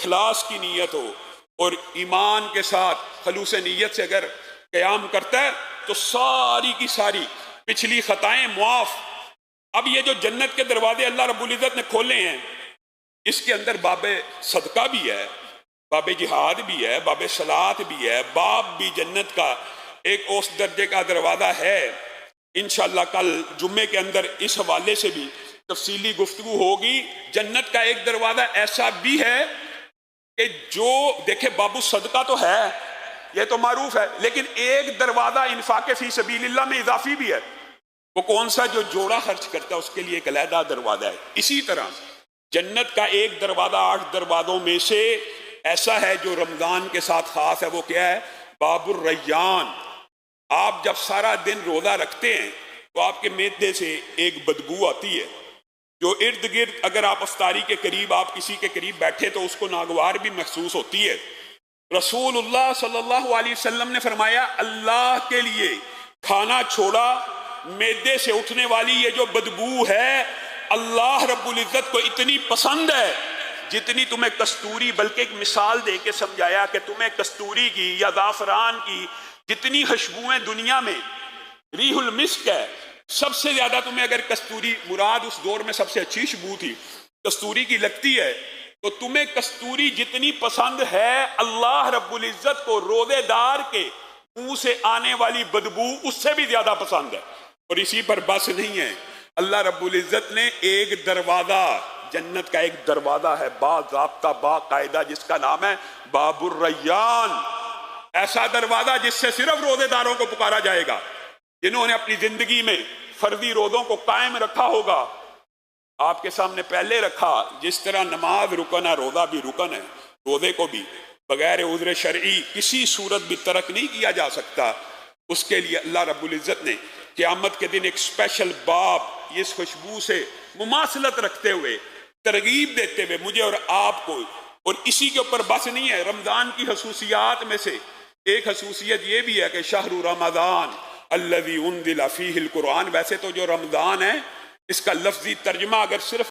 اخلاص کی نیت ہو اور ایمان کے ساتھ خلوص نیت سے اگر قیام کرتا ہے تو ساری کی ساری پچھلی خطائیں معاف۔ اب یہ جو جنت کے دروازے اللہ رب العزت نے کھولے ہیں، اس کے اندر باب صدقہ بھی ہے، باب جہاد بھی ہے، باب صلاۃ بھی ہے، باب بھی جنت کا ایک اس درجے کا دروازہ ہے۔ انشاءاللہ کل جمعے کے اندر اس حوالے سے بھی تفصیلی گفتگو ہوگی۔ جنت کا ایک دروازہ ایسا بھی ہے کہ جو دیکھیں باب الصدقہ تو ہے، یہ تو معروف ہے، لیکن ایک دروازہ انفاق فی سبیل اللہ میں اضافی بھی ہے۔ وہ کون سا؟ جو جوڑا خرچ کرتا ہے اس کے لیے ایک علیحدہ دروازہ ہے۔ اسی طرح جنت کا ایک دروازہ 8 دروازوں میں سے ایسا ہے جو رمضان کے ساتھ خاص ہے، وہ کیا ہے؟ باب الریان۔ آپ جب سارا دن روزہ رکھتے ہیں تو آپ کے معدے سے ایک بدبو آتی ہے، جو ارد گرد اگر آپ افطاری کے قریب آپ کسی کے قریب بیٹھے تو اس کو ناگوار بھی محسوس ہوتی ہے۔ رسول اللہ صلی اللہ علیہ وسلم نے فرمایا اللہ کے لیے کھانا چھوڑا، معدے سے اٹھنے والی یہ جو بدبو ہے اللہ رب العزت کو اتنی پسند ہے جتنی تمہیں کستوری، بلکہ ایک مثال دے کے سمجھایا کہ تمہیں کستوری کی یا زعفران کی جتنی خوشبوئیں دنیا میں، ریح المسک ہے، سب سے زیادہ تمہیں اگر کستوری، مراد اس دور میں سب سے اچھی خوشبو تھی کستوری کی، لگتی ہے تو تمہیں کستوری جتنی پسند ہے اللہ رب العزت کو روزے دار کے منہ سے آنے والی بدبو اس سے بھی زیادہ پسند ہے۔ اور اسی پر بس نہیں ہے، اللہ رب العزت نے ایک دروازہ، جنت کا ایک دروازہ ہے باضابطہ باقاعدہ، جس کا نام ہے باب الریان۔ ایسا دروازہ جس سے صرف روزے داروں کو پکارا جائے گا، جنہوں نے اپنی زندگی میں فرضی روزوں کو قائم رکھا ہوگا۔ آپ کے سامنے پہلے رکھا، جس طرح نماز رکن ہے روزہ بھی رکن ہے، روزے کو بھی بغیر عذر شرعی کسی صورت بھی ترک نہیں کیا جا سکتا۔ اس کے لیے اللہ رب العزت نے قیامت کے دن ایک اسپیشل باب، اس خوشبو سے مماثلت رکھتے ہوئے، ترغیب دیتے ہوئے مجھے اور آپ کو، اور اسی کے اوپر بس نہیں ہے، رمضان کی خصوصیات میں سے ایک خصوصیت یہ بھی ہے کہ شہر رمضان الذی انزل فیہ القرآن۔ ویسے تو جو رمضان ہے اس کا لفظی ترجمہ اگر صرف